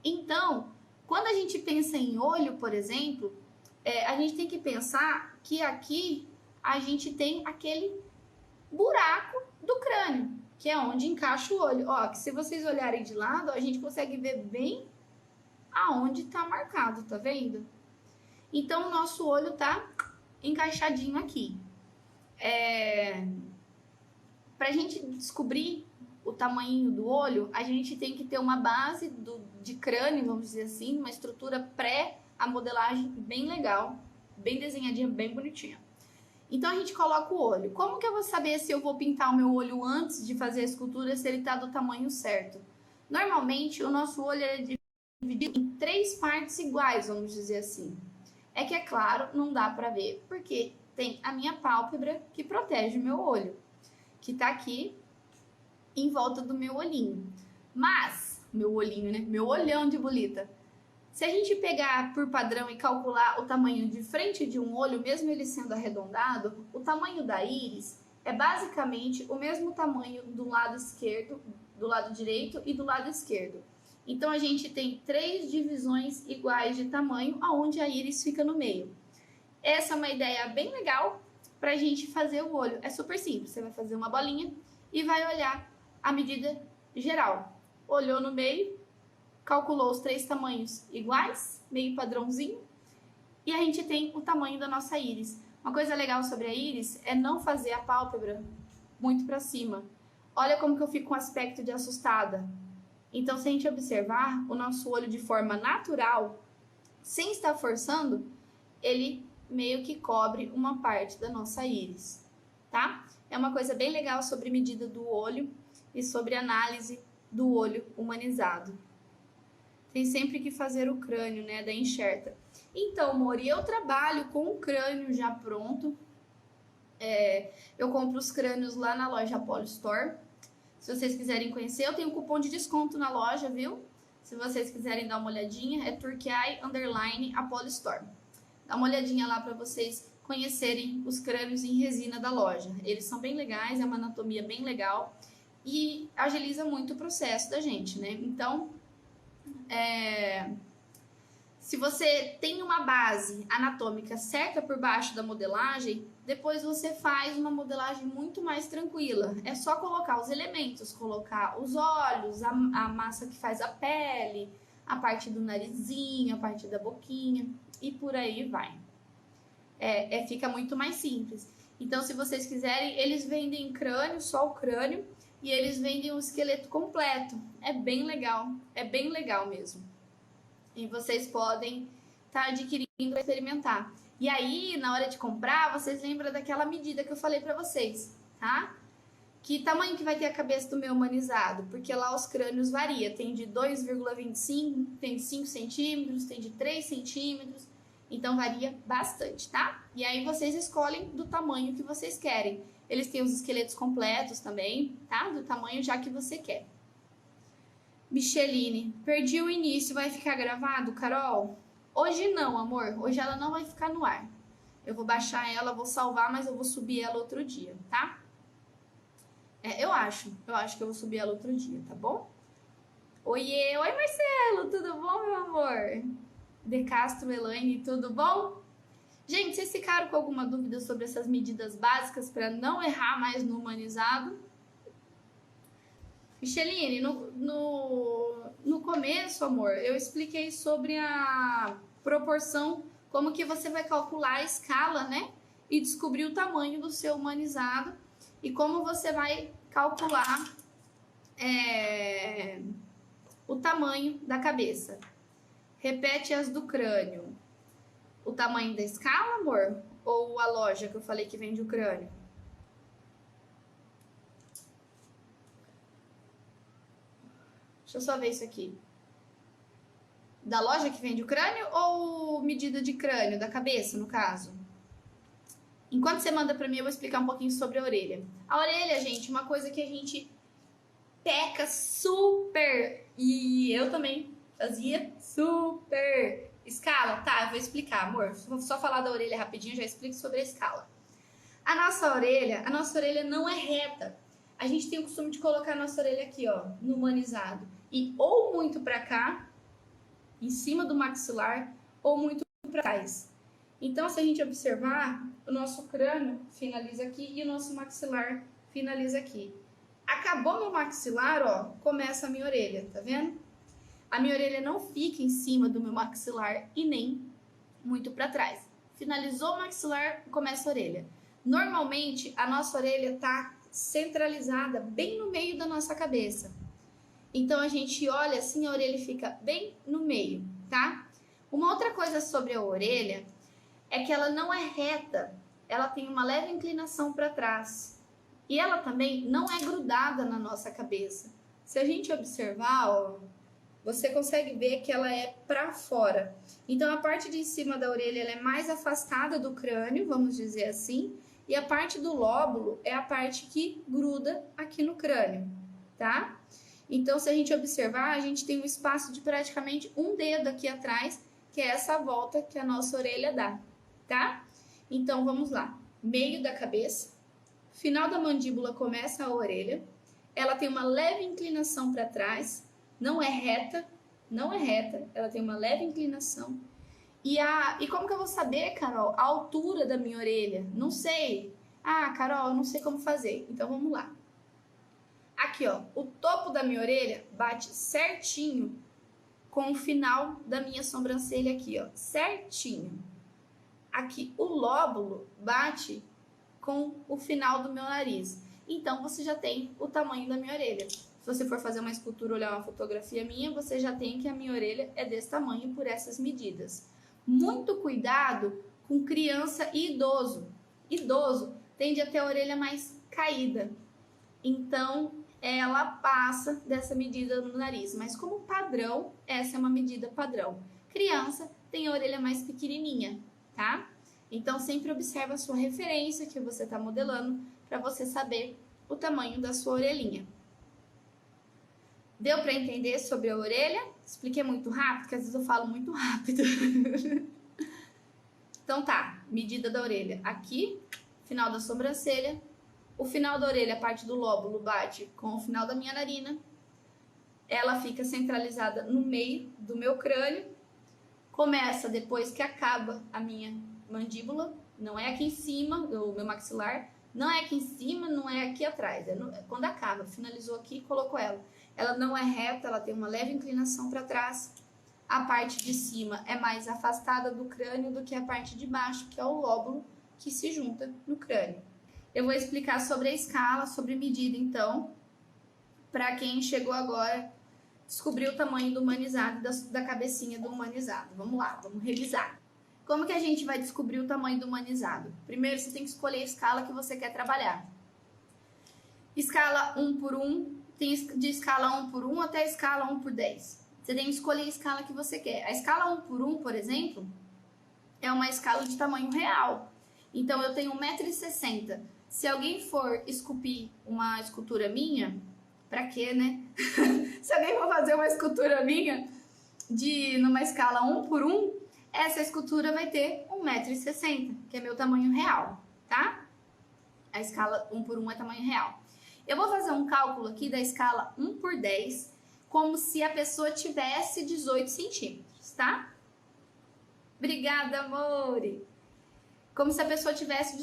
A: Então, quando a gente pensa em olho, por exemplo, a gente tem que pensar que aqui a gente tem aquele buraco do crânio, que é onde encaixa o olho. Ó, que se vocês olharem de lado, a gente consegue ver bem aonde tá marcado, tá vendo? Então, o nosso olho tá encaixadinho aqui. Pra gente descobrir o tamanho do olho, a gente tem que ter uma base de crânio, vamos dizer assim, uma estrutura pré a modelagem bem legal, bem desenhadinha, bem bonitinha. Então a gente coloca o olho. Como que eu vou saber se eu vou pintar o meu olho antes de fazer a escultura, se ele tá do tamanho certo? Normalmente o nosso olho é dividido em 3 partes iguais, vamos dizer assim. É que, é claro, não dá pra ver, porque tem a minha pálpebra que protege o meu olho, que tá aqui em volta do meu olhinho. Mas, meu olhinho, né? Meu olhão de bolita. Se a gente pegar por padrão e calcular o tamanho de frente de um olho, mesmo ele sendo arredondado, o tamanho da íris é basicamente o mesmo tamanho do lado esquerdo, do lado direito e do lado esquerdo. Então a gente tem 3 divisões iguais de tamanho, aonde a íris fica no meio. Essa é uma ideia bem legal para a gente fazer o olho. É super simples, você vai fazer uma bolinha e vai olhar a medida geral. Olhou no meio, calculou os 3 tamanhos iguais, meio padrãozinho, e a gente tem o tamanho da nossa íris. Uma coisa legal sobre a íris é não fazer a pálpebra muito para cima. Olha como que eu fico com aspecto de assustada. Então, se a gente observar o nosso olho de forma natural, sem estar forçando, ele meio que cobre uma parte da nossa íris, tá? É uma coisa bem legal sobre medida do olho e sobre análise do olho humanizado. Tem sempre que fazer o crânio, né, da enxerta. Então, Mori, eu trabalho com o crânio já pronto. Eu compro os crânios lá na loja Apollo Store. Se vocês quiserem conhecer, eu tenho um cupom de desconto na loja, viu? Se vocês quiserem dar uma olhadinha, é Turquai_Apollo Store. Dá uma olhadinha lá para vocês conhecerem os crânios em resina da loja. Eles são bem legais, é uma anatomia bem legal e agiliza muito o processo da gente, né? Então, se você tem uma base anatômica certa por baixo da modelagem, depois você faz uma modelagem muito mais tranquila. É só colocar os elementos, colocar os olhos, a massa que faz a pele, a parte do narizinho, a parte da boquinha e por aí vai. Fica muito mais simples. Então, se vocês quiserem, eles vendem crânio, só o crânio, e eles vendem o esqueleto completo. É bem legal mesmo. E vocês podem estar adquirindo para experimentar. E aí, na hora de comprar, vocês lembram daquela medida que eu falei para vocês, tá? Que tamanho que vai ter a cabeça do meu humanizado? Porque lá os crânios variam. Tem de 2,25, tem de 5 centímetros, tem de 3 centímetros. Então, varia bastante, tá? E aí, vocês escolhem do tamanho que vocês querem. Eles têm os esqueletos completos também, tá? Do tamanho já que você quer. Micheline, perdi o início, vai ficar gravado, Carol? Hoje não, amor. Hoje ela não vai ficar no ar. Eu vou baixar ela, vou salvar, mas eu vou subir ela outro dia, tá? Eu acho que eu vou subir ela outro dia, tá bom? Oiê, oi Marcelo, tudo bom, meu amor? De Castro, Elaine, tudo bom? Gente, vocês ficaram com alguma dúvida sobre essas medidas básicas para não errar mais no humanizado? Micheline, no começo, amor, eu expliquei sobre a proporção, como que você vai calcular a escala, né? E descobrir o tamanho do seu humanizado e como você vai calcular o tamanho da cabeça. Repete as do crânio. O tamanho da escala, amor? Ou a loja que eu falei que vende o crânio? Deixa eu só ver isso aqui. Da loja que vende o crânio ou medida de crânio, da cabeça, no caso? Enquanto você manda pra mim, eu vou explicar um pouquinho sobre a orelha. A orelha, gente, uma coisa que a gente peca super. E eu também fazia super. Escala? Tá, eu vou explicar, amor. Vou só falar da orelha rapidinho, já explico sobre a escala. A nossa orelha não é reta. A gente tem o costume de colocar a nossa orelha aqui, ó, no humanizado. E ou muito pra cá, em cima do maxilar, ou muito pra trás. Então, se a gente observar, o nosso crânio finaliza aqui e o nosso maxilar finaliza aqui. Acabou meu maxilar, ó, começa a minha orelha, tá vendo? A minha orelha não fica em cima do meu maxilar e nem muito para trás. Finalizou o maxilar, começa a orelha. Normalmente, a nossa orelha tá centralizada bem no meio da nossa cabeça. Então, a gente olha assim, a orelha fica bem no meio, tá? Uma outra coisa sobre a orelha é que ela não é reta, ela tem uma leve inclinação para trás. E ela também não é grudada na nossa cabeça. Se a gente observar, ó, você consegue ver que ela é para fora. Então, a parte de cima da orelha ela é mais afastada do crânio, vamos dizer assim, e a parte do lóbulo é a parte que gruda aqui no crânio, tá? Então, se a gente observar, a gente tem um espaço de praticamente um dedo aqui atrás, que é essa volta que a nossa orelha dá, tá? Então, vamos lá. Meio da cabeça, final da mandíbula começa a orelha, ela tem uma leve inclinação para trás, não é reta, ela tem uma leve inclinação. E como que eu vou saber, Carol, a altura da minha orelha? Não sei. Ah, Carol, eu não sei como fazer. Então, vamos lá. Aqui, ó, o topo da minha orelha bate certinho com o final da minha sobrancelha aqui, ó, certinho. Aqui, o lóbulo bate com o final do meu nariz. Então, você já tem o tamanho da minha orelha. Se você for fazer uma escultura, olhar uma fotografia minha, você já tem que a minha orelha é desse tamanho por essas medidas. Muito cuidado com criança e idoso. Idoso tende a ter a orelha mais caída. Então, ela passa dessa medida no nariz. Mas como padrão, essa é uma medida padrão. Criança tem a orelha mais pequenininha, tá? Então, sempre observa a sua referência que você está modelando para você saber o tamanho da sua orelhinha. Deu para entender sobre a orelha? Expliquei muito rápido, porque às vezes eu falo muito rápido. Então tá, medida da orelha aqui, final da sobrancelha. O final da orelha, a parte do lóbulo, bate com o final da minha narina. Ela fica centralizada no meio do meu crânio. Começa depois que acaba a minha mandíbula. Não é aqui em cima do meu maxilar. Não é aqui em cima, não é aqui atrás. É quando acaba, finalizou aqui, colocou ela. Ela não é reta, ela tem uma leve inclinação para trás. A parte de cima é mais afastada do crânio do que a parte de baixo, que é o lóbulo que se junta no crânio. Eu vou explicar sobre a escala, sobre medida, então, para quem chegou agora, descobrir o tamanho do humanizado, da cabecinha do humanizado. Vamos lá, vamos revisar. Como que a gente vai descobrir o tamanho do humanizado? Primeiro, você tem que escolher a escala que você quer trabalhar. Escala 1 por 1, tem de escala 1 por 1 até a escala 1 por 10. Você tem que escolher a escala que você quer. A escala 1 por 1, por exemplo, é uma escala de tamanho real. Então, eu tenho 1,60 m. Se alguém for esculpir uma escultura minha, pra quê, né? Se alguém for fazer uma escultura minha numa escala 1 por 1, essa escultura vai ter 1,60 m, que é meu tamanho real, tá? A escala 1 por 1 é tamanho real. Eu vou fazer um cálculo aqui da escala 1 por 10, como se a pessoa tivesse 18 centímetros, tá? Obrigada, amore! Como se a pessoa tivesse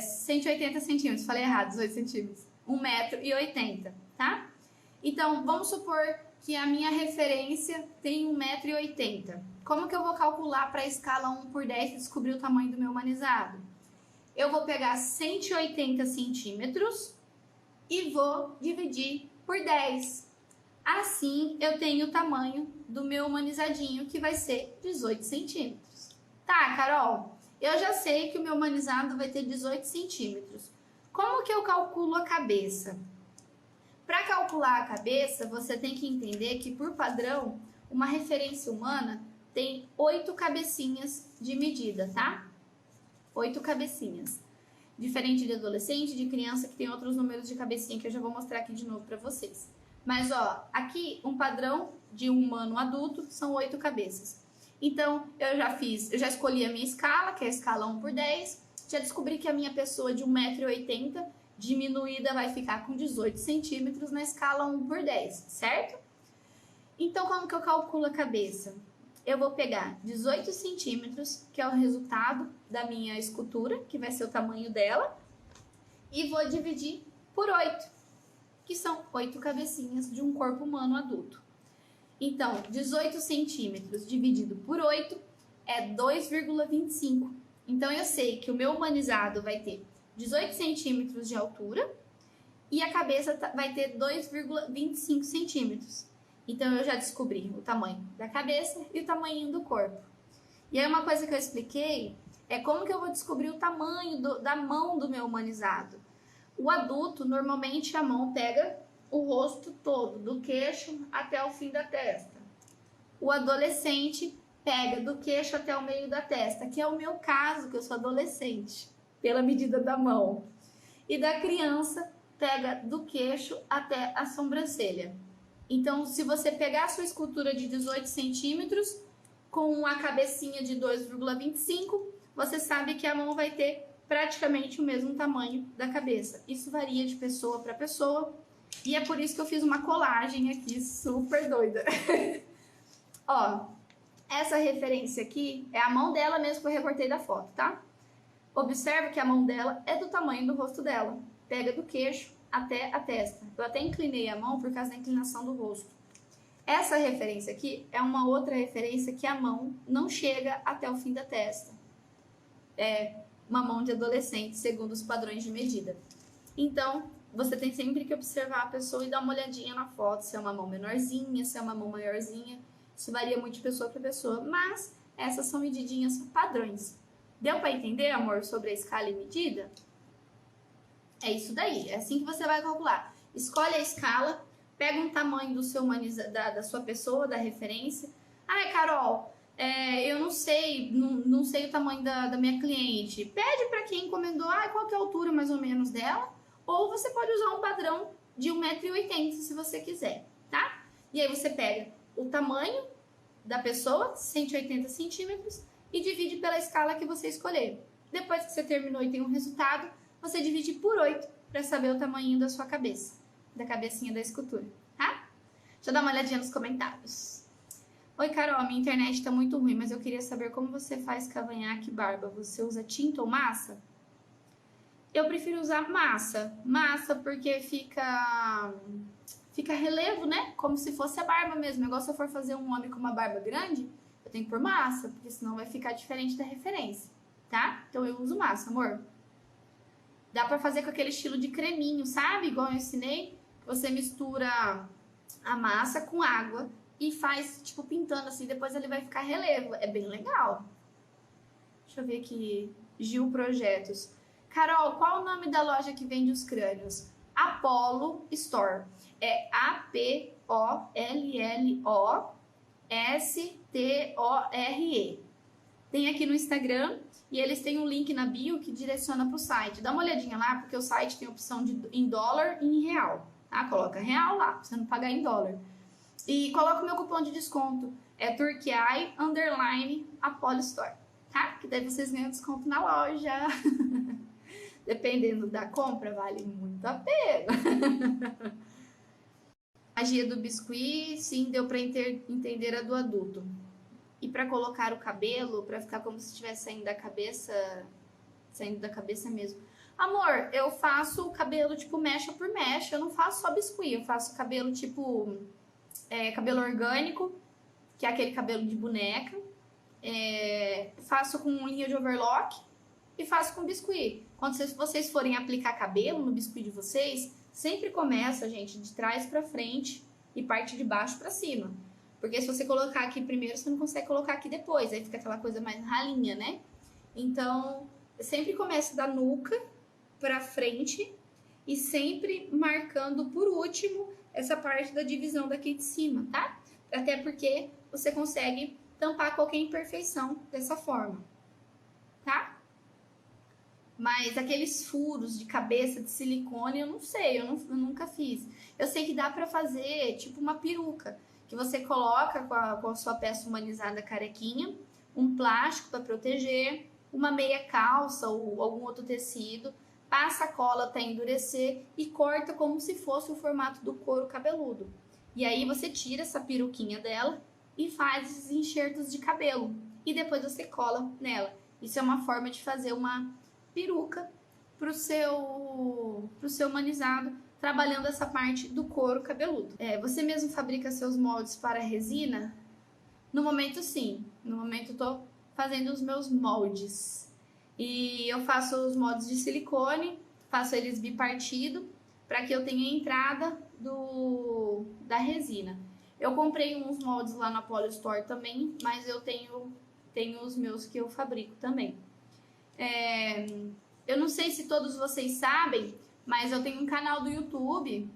A: 180 centímetros. Falei errado, 18 centímetros. 1,80 m, tá? Então, vamos supor que a minha referência tem 1,80 m. Como que eu vou calcular para a escala 1 por 10 e descobrir o tamanho do meu humanizado? Eu vou pegar 180 centímetros e vou dividir por 10. Assim, eu tenho o tamanho do meu humanizadinho, que vai ser 18 centímetros. Tá, Carol, eu já sei que o meu humanizado vai ter 18 centímetros. Como que eu calculo a cabeça? Para calcular a cabeça, você tem que entender que, por padrão, uma referência humana tem 8 cabecinhas de medida, tá? 8 cabecinhas. Diferente de adolescente, de criança, que tem outros números de cabecinha que eu já vou mostrar aqui de novo para vocês. Mas, ó, aqui um padrão de um humano adulto são 8 cabeças. Então, eu já escolhi a minha escala, que é a escala 1/10. Já descobri que a minha pessoa de 1,80 m diminuída vai ficar com 18 centímetros na escala 1/10, certo? Então, como que eu calculo a cabeça? Eu vou pegar 18 centímetros, que é o resultado da minha escultura, que vai ser o tamanho dela, e vou dividir por 8, que são 8 cabecinhas de um corpo humano adulto. Então, 18 centímetros dividido por 8 é 2,25. Então, eu sei que o meu humanizado vai ter 18 centímetros de altura e a cabeça vai ter 2,25 centímetros. Então, eu já descobri o tamanho da cabeça e o tamanho do corpo. E aí, uma coisa que eu expliquei é como que eu vou descobrir o tamanho da mão do meu humanizado. O adulto, normalmente, a mão pega o rosto todo, do queixo até o fim da testa. O adolescente pega do queixo até o meio da testa, que é o meu caso, que eu sou adolescente, pela medida da mão. E da criança, pega do queixo até a sobrancelha. Então, se você pegar a sua escultura de 18 centímetros com a cabecinha de 2,25, você sabe que a mão vai ter praticamente o mesmo tamanho da cabeça. Isso varia de pessoa para pessoa e é por isso que eu fiz uma colagem aqui super doida. Ó, essa referência aqui é a mão dela mesmo que eu recortei da foto, tá? Observe que a mão dela é do tamanho do rosto dela. Pega do queixo até a testa. Eu até inclinei a mão por causa da inclinação do rosto. Essa referência aqui é uma outra referência que a mão não chega até o fim da testa. É uma mão de adolescente, segundo os padrões de medida. Então, você tem sempre que observar a pessoa e dar uma olhadinha na foto, se é uma mão menorzinha, se é uma mão maiorzinha. Isso varia muito de pessoa para pessoa, mas essas são medidinhas padrões. Deu para entender, amor, sobre a escala e medida? É isso daí, é assim que você vai calcular. Escolhe a escala, pega um tamanho do seu da sua pessoa, da referência. Ai, Carol, eu não sei o tamanho da minha cliente. Pede para quem encomendou, qual que é a altura mais ou menos dela. Ou você pode usar um padrão de 1,80 m se você quiser, tá? E aí você pega o tamanho da pessoa, 180 centímetros, e divide pela escala que você escolher. Depois que você terminou e tem um resultado, você divide por 8 para saber o tamanho da sua cabeça, da cabecinha da escultura, tá? Deixa eu dar uma olhadinha nos comentários. Oi, Carol, minha internet tá muito ruim, mas eu queria saber como você faz cavanhaque e barba. Você usa tinta ou massa? Eu prefiro usar massa. Massa porque fica relevo, né? Como se fosse a barba mesmo. Igual se eu for fazer um homem com uma barba grande, eu tenho que pôr massa, porque senão vai ficar diferente da referência, tá? Então eu uso massa, amor. Dá pra fazer com aquele estilo de creminho, sabe? Igual eu ensinei. Você mistura a massa com água e faz, tipo, pintando assim. Depois ele vai ficar relevo. É bem legal. Deixa eu ver aqui. Gil Projetos. Carol, qual o nome da loja que vende os crânios? Apollo Store. É APOLLOSTORE. Tem aqui no Instagram e eles têm um link na bio que direciona para o site. Dá uma olhadinha lá, porque o site tem opção em dólar e em real. Tá? Coloca real lá, pra você não pagar em dólar. E coloca o meu cupom de desconto. É Turquai_Apollo Store. Tá? Que daí vocês ganham desconto na loja. Dependendo da compra, vale muito a pena. A magia do biscuit, sim, deu para entender a do adulto. E para colocar o cabelo, para ficar como se estivesse saindo da cabeça mesmo. Amor, eu faço o cabelo tipo mecha por mecha, eu não faço só biscuit, eu faço cabelo tipo cabelo orgânico, que é aquele cabelo de boneca. Faço com linha de overlock e faço com biscuit. Quando vocês forem aplicar cabelo no biscuit de vocês, sempre começa, gente, de trás para frente e parte de baixo para cima. Porque se você colocar aqui primeiro, você não consegue colocar aqui depois. Aí fica aquela coisa mais ralinha, né? Então, eu sempre começo da nuca pra frente e sempre marcando por último essa parte da divisão daqui de cima, tá? Até porque você consegue tampar qualquer imperfeição dessa forma, tá? Mas aqueles furos de cabeça de silicone, eu não sei, eu nunca fiz. Eu sei que dá pra fazer tipo uma peruca, que você coloca com a sua peça humanizada carequinha, um plástico para proteger, uma meia calça ou algum outro tecido, passa a cola até endurecer e corta como se fosse o formato do couro cabeludo. E aí você tira essa peruquinha dela e faz esses enxertos de cabelo. E depois você cola nela. Isso é uma forma de fazer uma peruca pro seu humanizado, trabalhando essa parte do couro cabeludo. Você mesmo fabrica seus moldes para resina? No momento, sim. No momento, eu tô fazendo os meus moldes. E eu faço os moldes de silicone, faço eles bipartido, para que eu tenha a entrada da resina. Eu comprei uns moldes lá na Polystore também, mas eu tenho os meus que eu fabrico também. Eu não sei se todos vocês sabem, mas eu tenho um canal do YouTube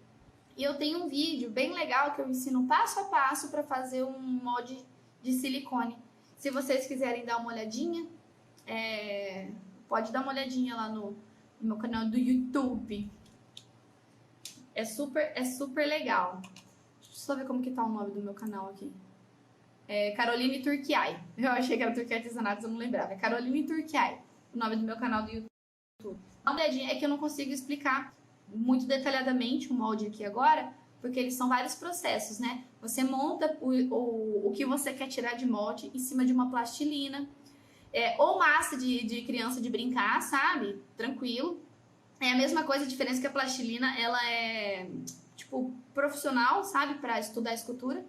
A: e eu tenho um vídeo bem legal que eu ensino passo a passo para fazer um molde de silicone. Se vocês quiserem dar uma olhadinha, pode dar uma olhadinha lá no meu canal do YouTube. É super legal. Deixa eu só ver como que tá o nome do meu canal aqui. Caroline Turquiai. Eu achei que era Turquia Artesanatos, eu não lembrava. É Caroline Turquiai, o nome do meu canal do YouTube. Dá uma olhadinha, é que eu não consigo explicar muito detalhadamente o molde aqui agora, porque eles são vários processos, né? Você monta o que você quer tirar de molde em cima de uma plastilina, ou massa de criança de brincar, sabe? Tranquilo. É a mesma coisa, a diferença é que a plastilina, ela é, tipo, profissional, sabe? Pra estudar escultura.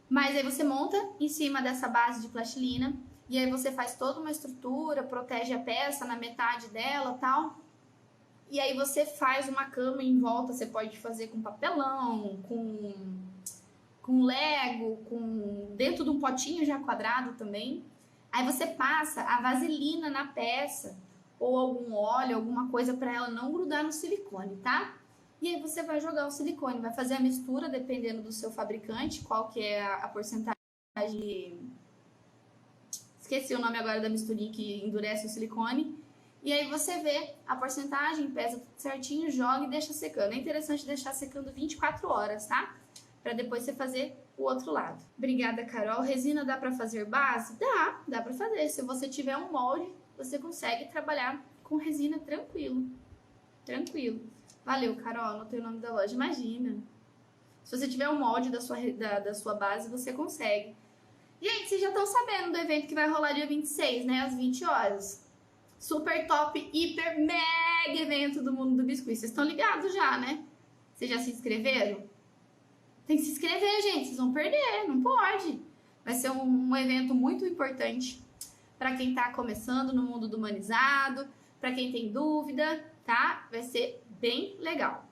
A: Mas aí você monta em cima dessa base de plastilina, e aí você faz toda uma estrutura, protege a peça na metade dela e tal. E aí você faz uma cama em volta, você pode fazer com papelão, com Lego, dentro de um potinho já quadrado também. Aí você passa a vaselina na peça, ou algum óleo, alguma coisa para ela não grudar no silicone, tá? E aí você vai jogar o silicone, vai fazer a mistura dependendo do seu fabricante, qual que é a porcentagem de... Esqueci o nome agora da misturinha que endurece o silicone. E aí você vê a porcentagem, pesa tudo certinho, joga e deixa secando. É interessante deixar secando 24 horas, tá? Pra depois você fazer o outro lado. Obrigada, Carol. Resina dá pra fazer base? Dá pra fazer. Se você tiver um molde, você consegue trabalhar com resina tranquilo. Tranquilo. Valeu, Carol. Anotei o nome da loja. Imagina. Se você tiver um molde da sua base, você consegue. Gente, vocês já estão sabendo do evento que vai rolar dia 26, né? Às 20 horas. Super top, hiper, mega evento do mundo do biscoito. Vocês estão ligados já, né? Vocês já se inscreveram? Tem que se inscrever, gente. Vocês vão perder, não pode. Vai ser um evento muito importante para quem tá começando no mundo do humanizado, para quem tem dúvida, tá? Vai ser bem legal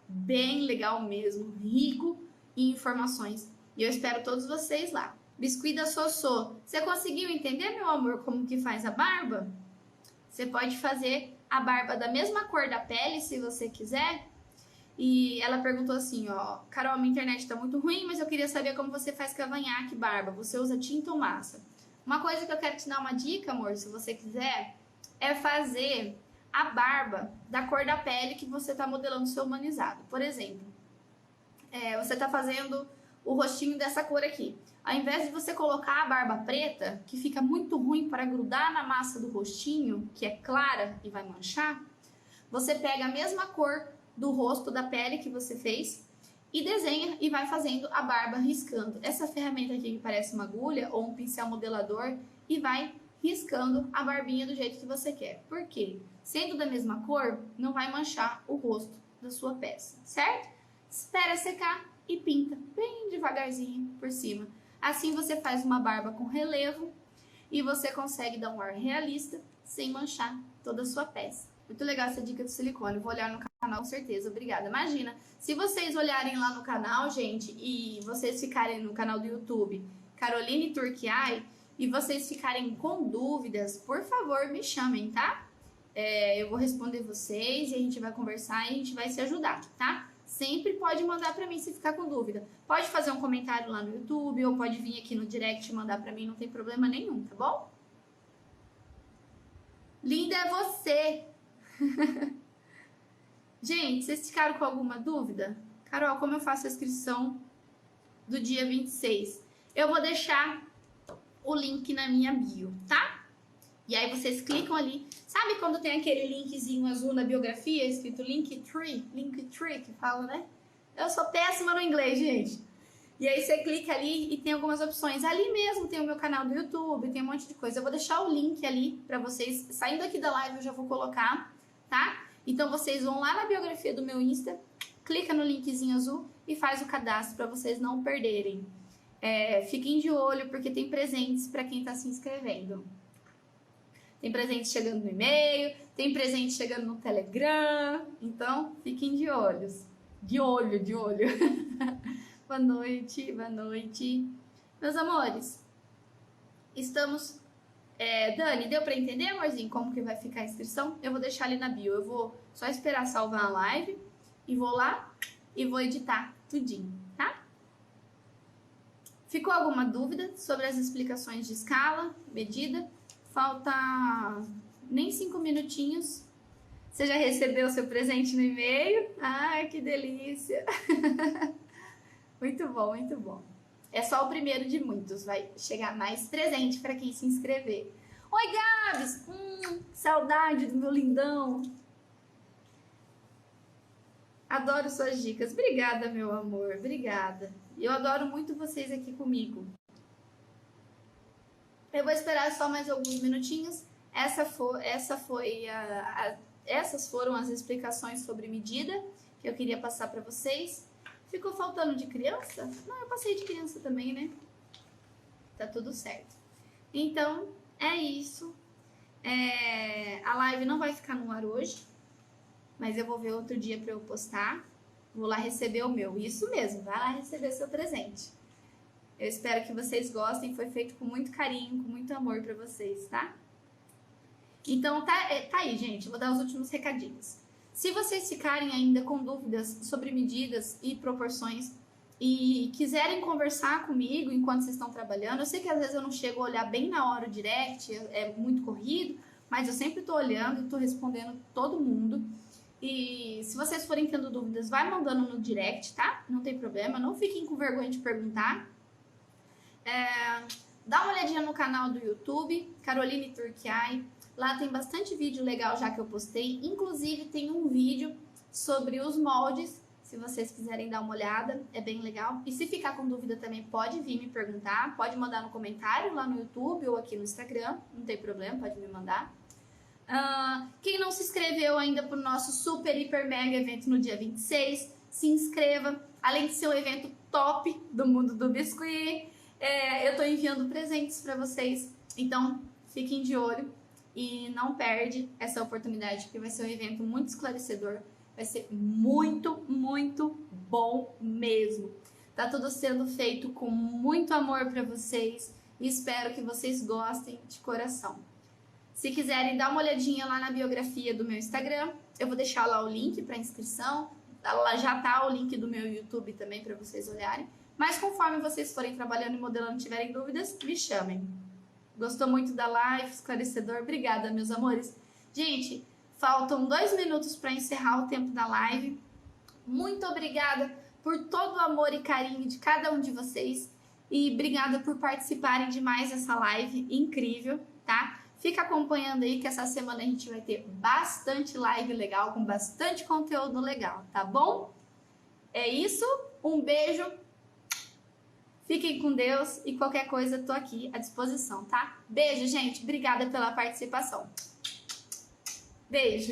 A: mesmo, rico em informações. E eu espero todos vocês lá. Biscuit da Sossô. Você conseguiu entender, meu amor, como que faz a barba? Você pode fazer a barba da mesma cor da pele, se você quiser. E ela perguntou assim, ó, Carol, minha internet tá muito ruim, mas eu queria saber como você faz cavanhaque, barba. Você usa tinta ou massa? Uma coisa que eu quero te dar uma dica, amor, se você quiser, é fazer a barba da cor da pele que você tá modelando seu humanizado. Por exemplo, você tá fazendo o rostinho dessa cor aqui. Ao invés de você colocar a barba preta, que fica muito ruim para grudar na massa do rostinho, que é clara e vai manchar, você pega a mesma cor do rosto da pele que você fez e desenha e vai fazendo a barba riscando. Essa ferramenta aqui que parece uma agulha ou um pincel modelador e vai riscando a barbinha do jeito que você quer. Por quê? Sendo da mesma cor, não vai manchar o rosto da sua peça, certo? Espera secar e pinta bem devagarzinho por cima. Assim você faz uma barba com relevo e você consegue dar um ar realista sem manchar toda a sua peça. Muito legal essa dica do silicone. Vou olhar no canal com certeza. Obrigada. Imagina, se vocês olharem lá no canal, gente, e vocês ficarem no canal do YouTube Caroline Turquiai, e vocês ficarem com dúvidas, por favor, me chamem, tá? Eu vou responder vocês e a gente vai conversar e a gente vai se ajudar, tá? Sempre pode mandar pra mim se ficar com dúvida. Pode fazer um comentário lá no YouTube ou pode vir aqui no direct e mandar pra mim, não tem problema nenhum, tá bom? Linda é você! Gente, vocês ficaram com alguma dúvida? Carol, como eu faço a inscrição do dia 26? Eu vou deixar o link na minha bio, tá? E aí vocês clicam ali. Sabe quando tem aquele linkzinho azul na biografia, escrito Linktree que fala, né? Eu sou péssima no inglês, gente. E aí você clica ali e tem algumas opções. Ali mesmo tem o meu canal do YouTube, tem um monte de coisa. Eu vou deixar o link ali pra vocês. Saindo aqui da live eu já vou colocar, tá? Então vocês vão lá na biografia do meu Insta, clica no linkzinho azul e faz o cadastro pra vocês não perderem. Fiquem de olho porque tem presentes pra quem tá se inscrevendo. Tem presente chegando no e-mail, tem presente chegando no Telegram. Então, fiquem de olhos. De olho. Boa noite, boa noite. Meus amores, estamos... Dani, deu pra entender, amorzinho, como que vai ficar a inscrição? Eu vou deixar ali na bio. Eu vou só esperar salvar a live e vou lá e vou editar tudinho, tá? Ficou alguma dúvida sobre as explicações de escala, medida? Falta nem 5 minutinhos. Você já recebeu o seu presente no e-mail? Ai, que delícia! Muito bom, muito bom. É só o primeiro de muitos. Vai chegar mais presente para quem se inscrever. Oi, Gabs! Saudade do meu lindão. Adoro suas dicas. Obrigada, meu amor. Obrigada. Eu adoro muito vocês aqui comigo. Eu vou esperar só mais alguns minutinhos. Essas foram as explicações sobre medida que eu queria passar para vocês. Ficou faltando de criança? Não, eu passei de criança também, né? Tá tudo certo. Então, é isso. A live não vai ficar no ar hoje, mas eu vou ver outro dia para eu postar. Vou lá receber o meu. Isso mesmo, vai lá receber seu presente. Eu espero que vocês gostem, foi feito com muito carinho, com muito amor pra vocês, tá? Então, tá aí, gente, eu vou dar os últimos recadinhos. Se vocês ficarem ainda com dúvidas sobre medidas e proporções e quiserem conversar comigo enquanto vocês estão trabalhando, eu sei que às vezes eu não chego a olhar bem na hora o direct, é muito corrido, mas eu sempre tô olhando e tô respondendo todo mundo. E se vocês forem tendo dúvidas, vai mandando no direct, tá? Não tem problema, não fiquem com vergonha de perguntar. Dá uma olhadinha no canal do YouTube, Caroline Turquiai. Lá tem bastante vídeo legal já que eu postei. Inclusive tem um vídeo sobre os moldes, se vocês quiserem dar uma olhada, é bem legal. E se ficar com dúvida também pode vir me perguntar, pode mandar no comentário lá no YouTube ou aqui no Instagram, não tem problema, pode me mandar. Quem não se inscreveu ainda pro nosso super, hiper, mega evento no dia 26, se inscreva. Além de ser um evento top do mundo do biscuit, eu tô enviando presentes para vocês, então fiquem de olho e não perde essa oportunidade, porque vai ser um evento muito esclarecedor, vai ser muito, muito bom mesmo. Tá tudo sendo feito com muito amor para vocês e espero que vocês gostem de coração. Se quiserem dar uma olhadinha lá na biografia do meu Instagram, eu vou deixar lá o link para inscrição, lá já tá o link do meu YouTube também para vocês olharem. Mas conforme vocês forem trabalhando e modelando e tiverem dúvidas, me chamem. Gostou muito da live, esclarecedor? Obrigada, meus amores. Gente, faltam 2 minutos para encerrar o tempo da live. Muito obrigada por todo o amor e carinho de cada um de vocês. E obrigada por participarem de mais essa live incrível, tá? Fica acompanhando aí que essa semana a gente vai ter bastante live legal, com bastante conteúdo legal, tá bom? É isso, um beijo. Fiquem com Deus e qualquer coisa eu tô aqui à disposição, tá? Beijo, gente. Obrigada pela participação. Beijo.